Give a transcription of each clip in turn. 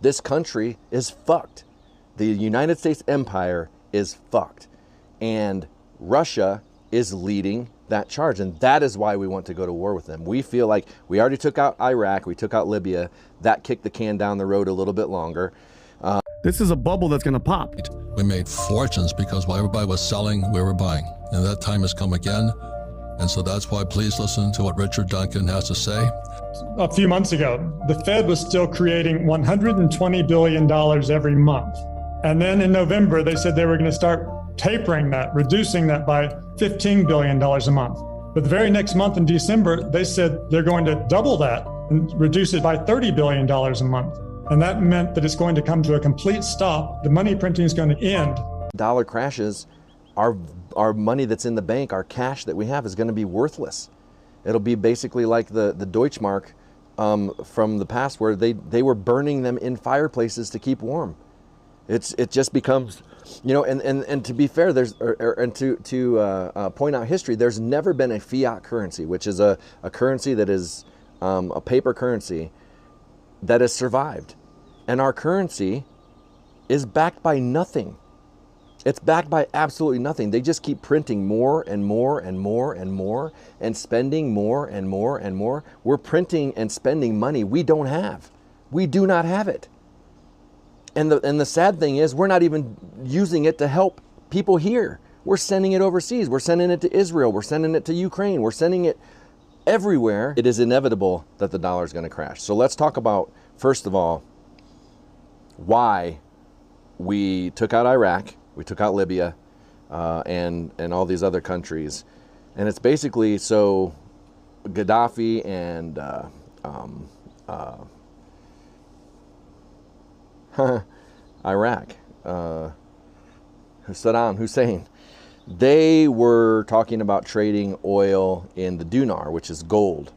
This country is fucked. The United States empire is fucked. And Russia is leading that charge. And that is why we want to go to war with them. We feel like we already took out Iraq, we took out Libya. That kicked the can down the road a little bit longer. This is a bubble that's going to pop. We made fortunes because while everybody was selling, we were buying. And that time has come again. And so that's why please listen to what Richard Duncan has to say. A few months ago, the Fed was still creating $120 billion every month. And then in November, they said they were going to start tapering that, reducing that by $15 billion a month. But the very next month in December, they said they're going to double that and reduce it by $30 billion a month. And that meant that it's going to come to a complete stop. The money printing is going to end. Dollar crashes, our money that's in the bank, our cash that we have is going to be worthless. It'll be basically like the Deutschmark from the past, where they were burning them in fireplaces to keep warm. It just becomes, you know, and to be fair, to point out history, there's never been a fiat currency, which is a currency that is a paper currency that has survived. And our currency is backed by nothing. It's backed by absolutely nothing. They just keep printing more and more and more and more and spending more and more and more. We're printing and spending money we don't have. We do not have it. And the sad thing is, we're not even using it to help people here. We're sending it overseas. We're sending it to Israel. We're sending it to Ukraine. We're sending it everywhere. It is inevitable that the dollar is going to crash. So let's talk about, first of all, why we took out Iraq, we took out Libya, and all these other countries. And it's basically so Gaddafi and Iraq, Saddam Hussein, they were talking about trading oil in the dinar, which is gold.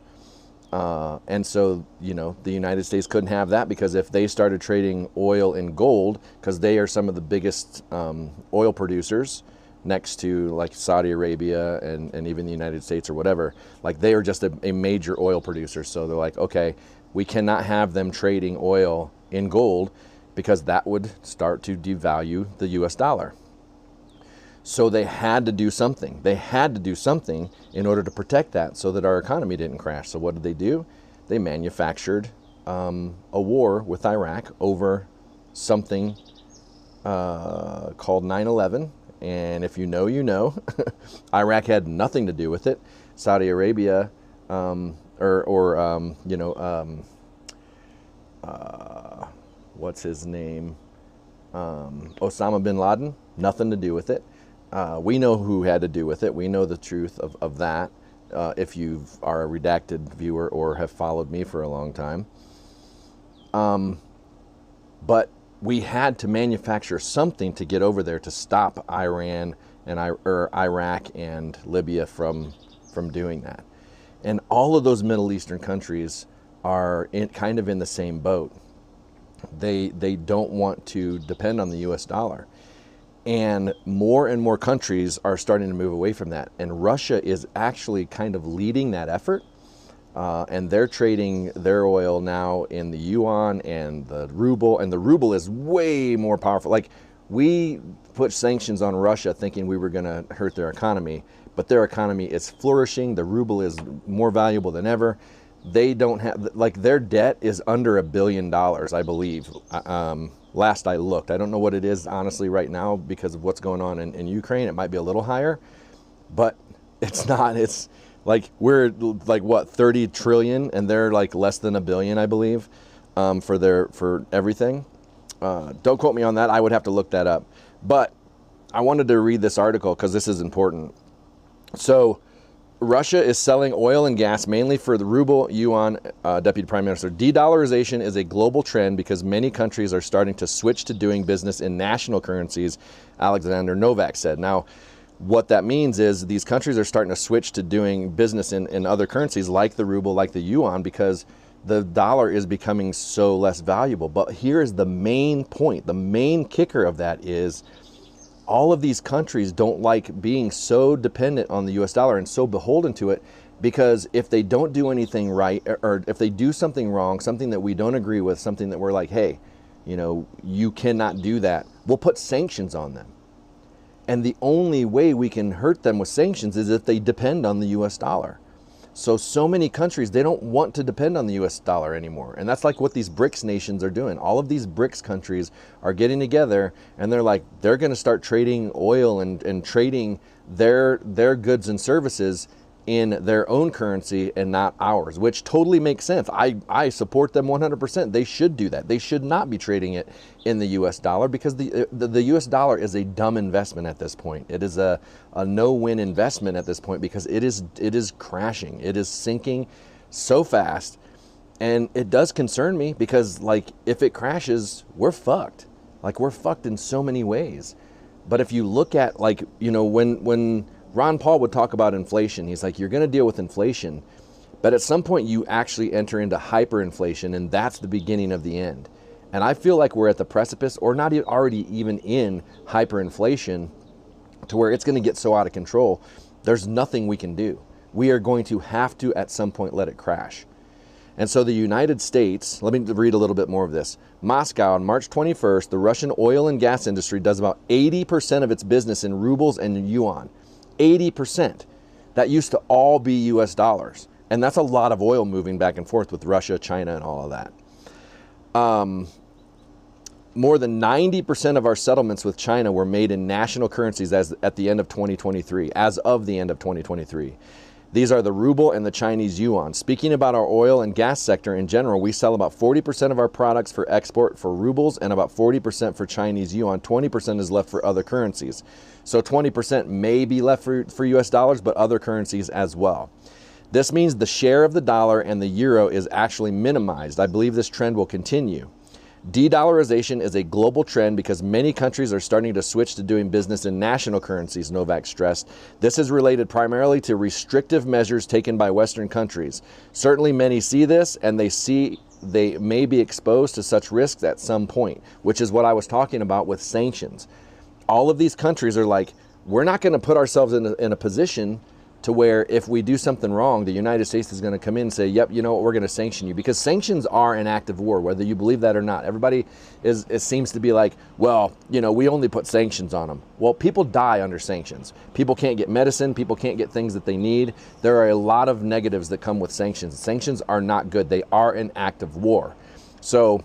And so, you know, the United States couldn't have that, because if they started trading oil in gold, because they are some of the biggest oil producers next to like Saudi Arabia and even the United States or whatever, like they are just a major oil producer. So they're like, okay, we cannot have them trading oil in gold, because that would start to devalue the US dollar. So they had to do something. They had to do something in order to protect that, so that our economy didn't crash. So what did they do? They manufactured a war with Iraq over something called 9/11. And if you know, you know. Iraq had nothing to do with it. Saudi Arabia, what's his name? Osama bin Laden, nothing to do with it. We know who had to do with it. We know the truth of that, if you are a redacted viewer or have followed me for a long time. But we had to manufacture something to get over there to stop Iran and Iraq and Libya from doing that. And all of those Middle Eastern countries are kind of in the same boat. They don't want to depend on the US dollar. And more countries are starting to move away from that. And Russia is actually kind of leading that effort. And they're trading their oil now in the yuan and the ruble. And the ruble is way more powerful. Like, we put sanctions on Russia thinking we were going to hurt their economy. But their economy is flourishing. The ruble is more valuable than ever. They don't have, like, their debt is under $1 billion, I believe. Last I looked. I don't know what it is, honestly, right now, because of what's going on in Ukraine. It might be a little higher, but it's not. It's like, we're like, what, 30 trillion, and they're like less than $1 billion, I believe, for everything. Don't quote me on that. I would have to look that up. But I wanted to read this article because this is important. So, Russia is selling oil and gas mainly for the ruble, yuan, Deputy Prime Minister. De-dollarization is a global trend because many countries are starting to switch to doing business in national currencies, Alexander Novak said. Now, what that means is these countries are starting to switch to doing business in other currencies like the ruble, like the yuan, because the dollar is becoming so less valuable. But here is the main point. The main kicker of that is, all of these countries don't like being so dependent on the US dollar and so beholden to it, because if they don't do anything right, or if they do something wrong, something that we don't agree with, something that we're like, hey, You know, you cannot do that. We'll put sanctions on them. And the only way we can hurt them with sanctions is if they depend on the US dollar. So many countries, they don't want to depend on the US dollar anymore. And that's like what these BRICS nations are doing. All of these BRICS countries are getting together and they're like, they're going to start trading oil and trading their goods and services in their own currency and not ours, which totally makes sense. I support them 100%. They should do that. They should not be trading it in the US dollar because the US dollar is a dumb investment at this point. It is a no-win investment at this point because it is crashing. It is sinking so fast. And it does concern me because, like, if it crashes, we're fucked. Like, we're fucked in so many ways. But if you look at, like, you know, when Ron Paul would talk about inflation, he's like, you're going to deal with inflation, but at some point you actually enter into hyperinflation, and that's the beginning of the end. And I feel like we're at the precipice, or not already even in hyperinflation, to where it's going to get so out of control, there's nothing we can do. We are going to have to, at some point, let it crash. And so the United States, let me read a little bit more of this. Moscow, on March 21st, the Russian oil and gas industry does about 80% of its business in rubles and yuan. 80%. That used to all be US dollars. And that's a lot of oil moving back and forth with Russia, China, and all of that. More than 90% of our settlements with China were made in national currencies at the end of 2023, as of the end of 2023. These are the ruble and the Chinese yuan. Speaking about our oil and gas sector in general, we sell about 40% of our products for export for rubles and about 40% for Chinese yuan. 20% is left for other currencies. So 20% may be left for US dollars, but other currencies as well. This means the share of the dollar and the euro is actually minimized. I believe this trend will continue. De-dollarization is a global trend because many countries are starting to switch to doing business in national currencies, Novak stressed. This is related primarily to restrictive measures taken by Western countries. Certainly many see this, and they may be exposed to such risks at some point, which is what I was talking about with sanctions. All of these countries are like, we're not going to put ourselves in a position to where if we do something wrong, the United States is going to come in and say, yep, you know what, we're going to sanction you. Because sanctions are an act of war, whether you believe that or not. Everybody it seems to be like, well, you know, we only put sanctions on them. Well, people die under sanctions. People can't get medicine. People can't get things that they need. There are a lot of negatives that come with sanctions. Sanctions are not good. They are an act of war. So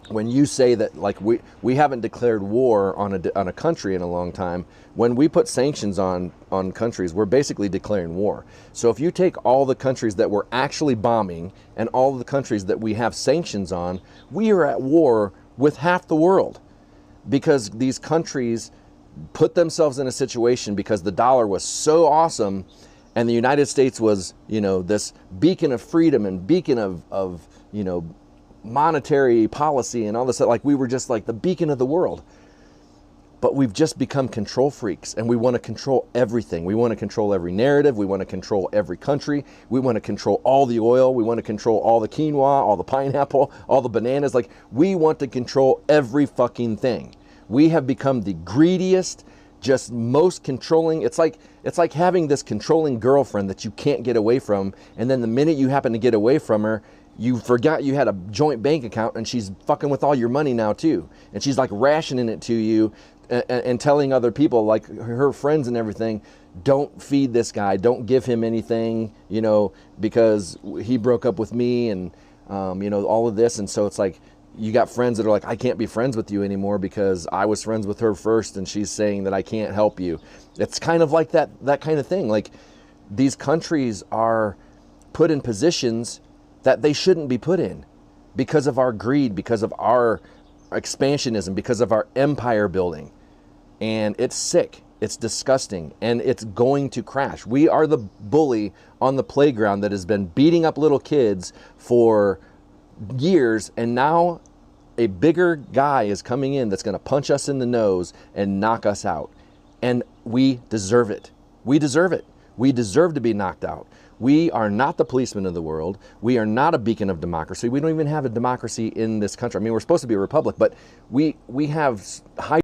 when you say that, like, we haven't declared war on a country in a long time, when we put sanctions on countries, we're basically declaring war. So if you take all the countries that we're actually bombing and all the countries that we have sanctions on, we are at war with half the world because these countries put themselves in a situation because the dollar was so awesome and the United States was, you know, this beacon of freedom and beacon of you know, monetary policy and all this, like we were just like the beacon of the world. But we've just become control freaks and we want to control everything. We want to control every narrative. We want to control every country. We want to control all the oil. We want to control all the quinoa, all the pineapple, all the bananas. Like, we want to control every fucking thing. We have become the greediest, just most controlling. It's like having this controlling girlfriend that you can't get away from. And then the minute you happen to get away from her, you forgot you had a joint bank account and she's fucking with all your money now too. And she's like rationing it to you and telling other people, like her friends and everything, don't feed this guy, don't give him anything, you know, because he broke up with me and, you know, all of this. And so it's like, you got friends that are like, I can't be friends with you anymore because I was friends with her first and she's saying that I can't help you. It's kind of like that kind of thing. Like, these countries are put in positions that they shouldn't be put in because of our greed, because of our expansionism, because of our empire building. And it's sick, it's disgusting, and it's going to crash. We are the bully on the playground that has been beating up little kids for years, and now a bigger guy is coming in that's gonna punch us in the nose and knock us out. And we deserve it. We deserve it. We deserve to be knocked out. We are not the policemen of the world. We are not a beacon of democracy. We don't even have a democracy in this country. I mean, we're supposed to be a republic, but we have high